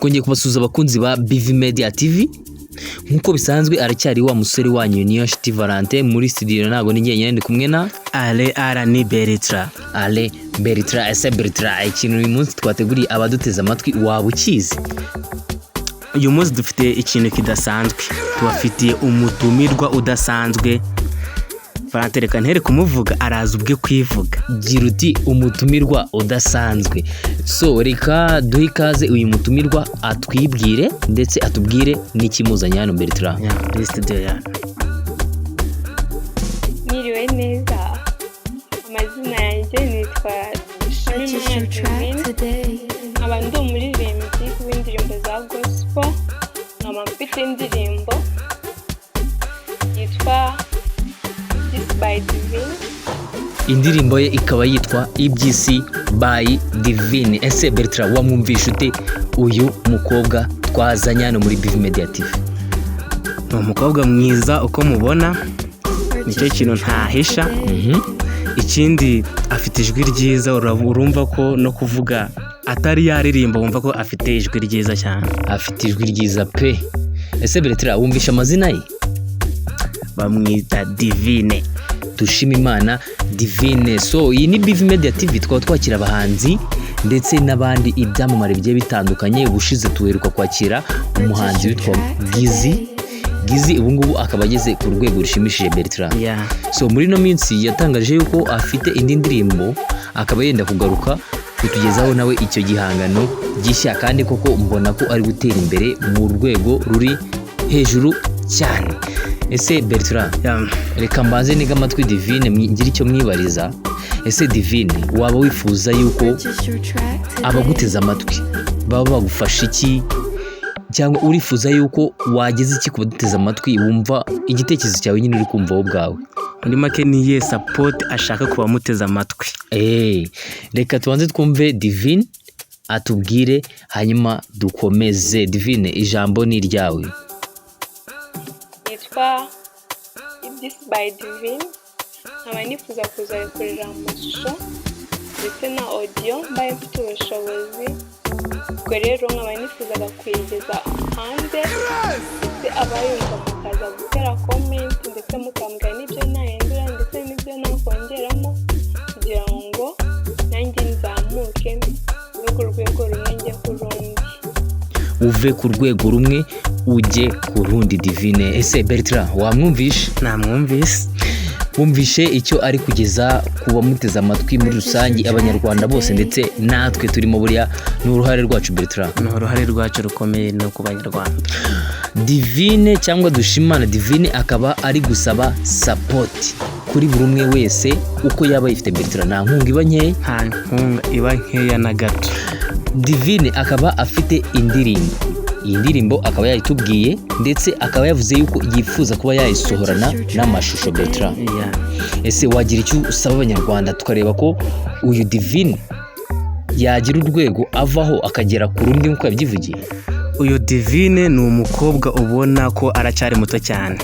twongeye kubasuza abakunzi ba BV Media TV. Nkuko bisanzwe aracyari wa musore wanyu niyo Shiti Valente muri studio, ntago ni nyenyene ndi kumwe na ni Beritra. Beritra ese Beritra, ikintu uyu munsi twateguriye abaduteza amatwi waba ukizi? Uyu munsi dufite ikintu kidasanzwe, tubafitiye umutumirwa udasanzwe. Valente reka ntere kumuvuga araza ubwe kwivuga. Gira uti umutumirwa udasanzwe. So reka duhe ikaze uyu mutumirwa atwibwire ndetse atubwire n'ikimuzanye hano Beritra. Muri studio ya. Niriwe neza. Amazina yanjye nitwa nkaba ndi umuririmbyi w'indirimbo za gospel, nkaba mfite indirimbo yitwa by Divine. Indirimbo ye ikaba yitwa iby'isi by Divine. Ese Bertra wamwumvisha ute uyu mukobwa twazanye hano muri BV Media TV? Ni umukobwa mwiza uko mubona, nicyo kintu ntahisha. Ikindi afite ijwi ryiza, urumva ko no kuvuga atari yaririmba, wumva ko afite ijwi ryiza cyane. Afite ijwi ryiza pe. Ese Bertra wumvisha amazina ye? Bamwita Divine. Dushima Imana Divine. So iyi ni BV Media TV, twaba twakira abahanzi ndetse n'abandi ibyamamare bigiye bitandukanye. Ubushize tuheruka kwakira umuhanzi witwa Gizi, ubu ngubu akaba ageze ku rwego rushimishije Bertra. So muri no minsi yatangaje yuko afite indi ndirimbo, akaba yenda kugaruka kutugezaho nawe icyo gihangano gishya, kandi koko mbona ko ari gutera imbere mu rwego ruri hejuru cyane. Ese Bertra, reka mbanze niga amatwi Divine ngira icyo mwibariza. Ese Divine, waba wifuza yuko abaguteza amatwi baba bagufasha iki, cyangwa urifuza yuko wageze iki kubaduteza amatwi wumva igitekerezo cyawe nyine uri kumva wowe ubwawe? Muri make niye support ashaka kuba muteza amatwi. Reka tubanze twumve Divine atubwire, hanyuma dukomeze. Divine, ijambo ni ryawe. Yitwa iby'isi by Divine. Nkaba nifuza kuzayikorera amashusho ndetse na audio mbaye mfite ubushobozi. Ubwo rero nkaba nifuzaga kuyigeza hanze, ndetse abayumva mukaza gutera comment ndetse mukambwira n'ibyo nahindura ndetse n'ibyo nakongeramo, kugira ngo nanjye nzamuke uve ku rwego rumwe njye ku rundi. Uve ku rwego rumwe ujye ku rundi Divine. Ese Bertra wamwumvishe? Namwumvise. Wumvishe icyo ari kugeza kuba muteza amatwi muri rusange, abanyarwanda bose ndetse natwe turimo, buriya n'uruhare rwacu Bertra. N'uruhare rwacu rukomeye no ku banyarwanda. Divine cyangwa Dushimana Divine akaba ari gusaba support kuri buri umwe wese uko yaba yifite Bertra. Nta nkunga iba nkeya, nta nkunga iba nkeya na gato. Divine akaba afite indirimbo. Iyi ndirimbo akaba yayitubwiye ndetse akaba yavuze yuko yifuza kuba yayisohorana n'amashusho Bertra. Ese wagira icyo usaba abanyarwanda tukareba ko uyu Divine yagira urwego avaho akagera ku rundi nk'uko yabyivugiye? Uyu Divine ni umukobwa ubona ko aracyari muto cyane.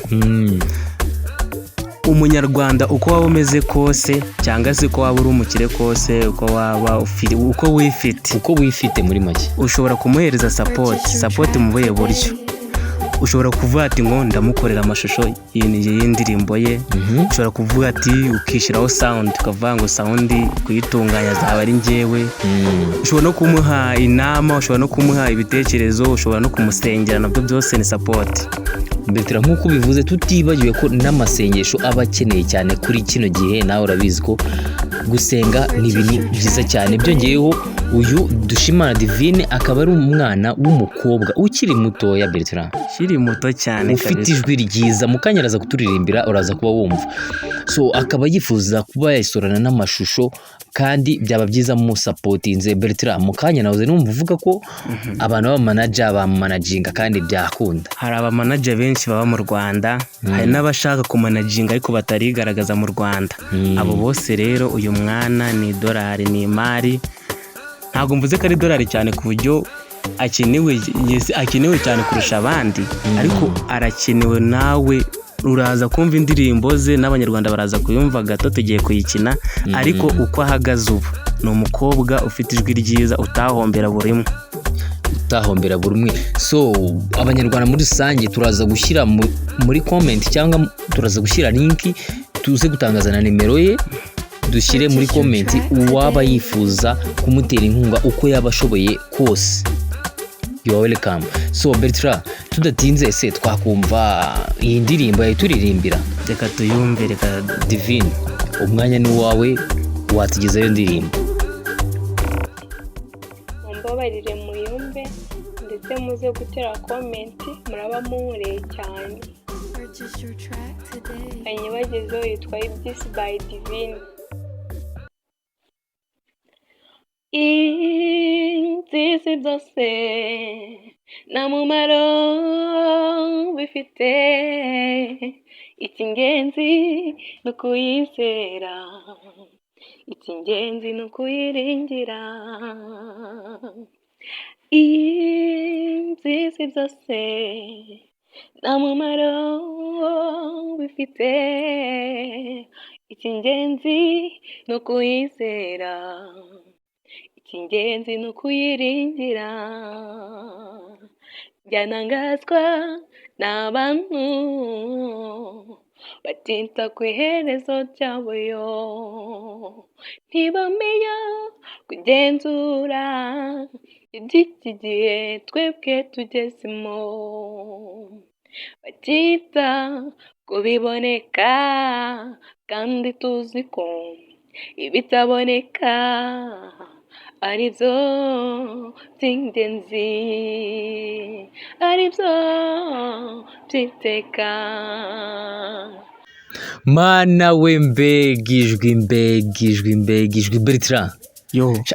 Umunyarwanda uko waba umeze kose, cyangwa se uko waba uri umukire kose, uko waba ufite, uko wifite muri make, ushobora kumuhereza support mu buye buryo. Ushobora kuvuga ati ngo ndamukorera amashusho y'indirimbo ye. Ushobora kuvuga ati ukishyiraho sound, ukavuga ngo sound kuyitunganya zaba ari njyewe. Ushobora no kumuha inama, ushobora no kumuha ibitekerezo, ushobora no kumusengera, nabyo byose ni support. Bertra, nk'uko bivuze tutibagiwe ko n'amasengesho aba akeneye cyane kuri kino gihe. Nawe urabizi ko gusenga ni ibintu byiza cyane. Byongeyeho uyu Dushimana Divine akaba ari umwana w'umukobwa ukiri mutoya Bertra, ukiri muto cyane, ufite ijwi ryiza. Mukanya araza kuturirimbira, uraza kuba wumva. So akaba yifuza kuba yayisorana n'amashusho, kandi byaba byiza mu supportinze Bertra. Mukanya nawe numva uvuga ko abantu b'amanager bamanaginga kandi byakunda. Hari abamanager benshi baba mu Rwanda, hari n'abashaka kumanaginga ariko batarigaragaza mu Rwanda. Abo bose rero uyu mwana ni dolari, ni imari. Ntabwo mvuze ko ari dolari cyane ku buryo akenewe cyane kurusha abandi, ariko arakenewe. Nawe uraza kumva indirimbo ze n'abanyarwanda baraza kuyumva gato tugiye kuyikina, ariko uko ahagaze ubu ni umukobwa ufite ijwi ryiza utahombera burimo. utahombera buri umwe. So abanyarwanda muri rusange turaza gushyira muri comment cyangwa turaza gushyira link, tuze gutangaza na nimero ye, dushyire muri comment uwaba yifuza kumutera inkunga uko yaba ashoboye kose. You are welcome. So Bertrand, tudatinze se twakumva iyi ndirimbo yayituririmbira. Reka tuyumve, reka Divine, umwanya ni wawe, watugezayo ndirimbo. Mumbabarire muyumve ndetse muze gutera comment, muraba munkoreye cyane. Anyibagezeho yitwa Iby'isi by Divine. Iby'isi byose nta mumaro bifite, icy'ingenzi ni ukuyizera, icy'ingenzi ni ukuyiringira. Iby'isi byose nta mumaro bifite, icy'ingenzi ni ukuyizera, icy'ingenzi ni ukuyiringira. Byanangazwa n'abantu batita ku iherezo ryabo, ntibamenya kugenzura iby'iki gihe twebwe tugezemo, batita ku biboneka kandi tuzi ko ibitaboneka ari byo by'ingenzi, ari byo by'iteka. Mana we, mbegijwe Bertrand,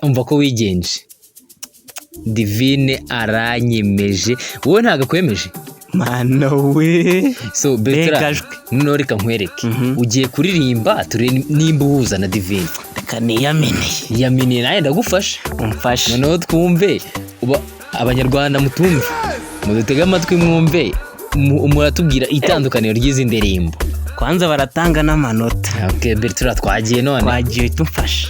umva ko wigenje. Divine aranyemeje, wowe ntago akwemeje? Mana we. So Bertrand, none reka nkwereke, ugiye kuririmba turebe nimba uhuza na Divine. Reka niyamine nawe ndagufasha, umfashe. noneho twumve, abanyarwanda mutumve, mudutege amatwi mwumve, muratubwira itandukaniro ry'izi ndirimbo. Kwanza baratanga n'amanota. Okay Bertrand, twagiye none. Twagiye tumfashe.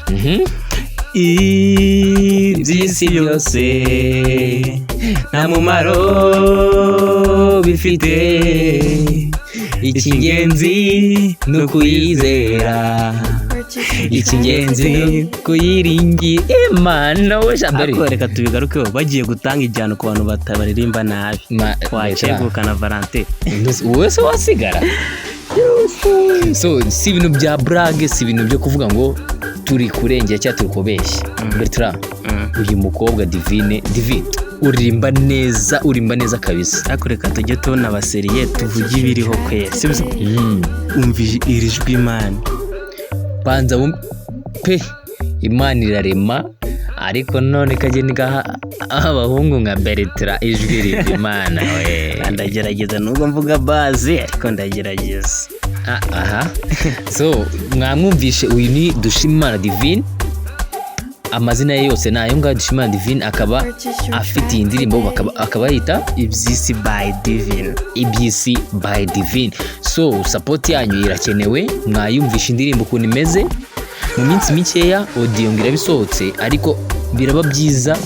Iby'isi byose nta mumaro bifite, icy'ingenzi ni ukuyizera, icy'ingenzi ni ukuyiringira. Imana we Jambere, reka tubigarukeho. Bagiye gutanga ijyano ku bantu batabaririmba nabi, wacegukana Valentin, wowe se wasigara. So si ibintu bya brage, si ibintu byo kuvuga ngo turi kurengera cyangwa turi kubeshya. Bertrand, uyu mukobwa Divine uririmba neza kabisa. Ariko reka tujye tubona abaseriye tuvuge ibiriho kwera, sibyo? Umva iri jwi Imana. Banza pe, Imana irarema, ariko none kageni gaha abahungu nka Bertrand ijwi riva Imana we. Ndagerageza nubwo mvuga bazi, ariko ndagerageza. Aha. So mwamwumvishe, uyu ni Dushimimana Divine, amazina ye yose nayo ngaho Dushimimana Divine, akaba afite iyi ndirimbo akaba yita Iby'isi by Divine. Iby'isi by Divine. So support yanyu irakenewe, mwayumvisha indirimbo ukuntu imeze. Mu minsi mikeya audio ngira bisohotse, ariko biraba byiza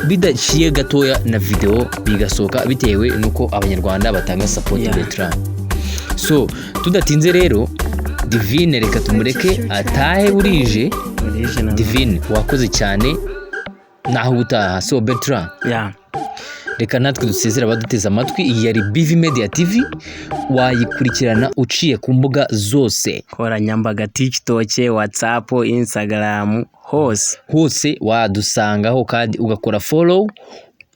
bidaciye gatoya na video bigasohoka, bitewe nuko abanyarwanda batanga support Bertrand. So tudatinze rero, Divine reka tumureke atahe burije. Divine wakoze cyane, naho ubutaha. So Bertrand, reka natwe dusezera abaduteze amatwi. Iyi yari BV Media TV, wayikurikirana uciye ku mbuga zose nkoranyambaga, TikTok, WhatsApp, Instagram, hose wadusangaho, kandi ugakora follow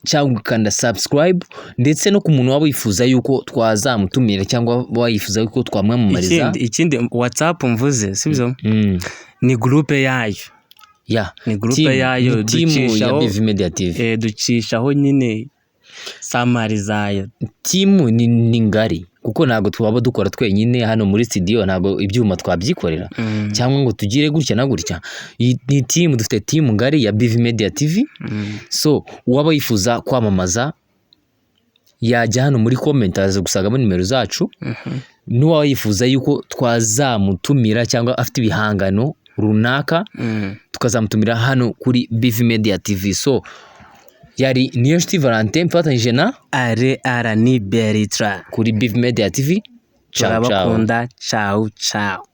cyangwa ukanda subscribe, ndetse no ku muntu waba wifuza yuko twazamutumira cyangwa wayifuza yuko twamwamamariza. Ikindi WhatsApp mvuze, sibyo? Ni groupe yayo. Ni groupe yayo, ducishaho BV Media TV. Ducishaho nyine samari zayo. Timu ni ngari, kuko ntago twaba dukora twenyine hano muri studio, ntago ibyuma twabyikorera cyangwa ngo tugire gutya na gutya. Ni timu, dufite timu ngari ya BV Media TV. So uwaba yifuza kwamamaza yajya hano muri comment, aza gusangamo nimero zacu. N'uwaba yifuza yuko twazamutumira cyangwa afite ibihangano runaka, tukazamutumira hano kuri BV Media TV. So yari niyo nshuti Valentin mfatanyije na Are ni Beritra kuri Biv Media TV. Ciao ciao. turabakunda ciao ciao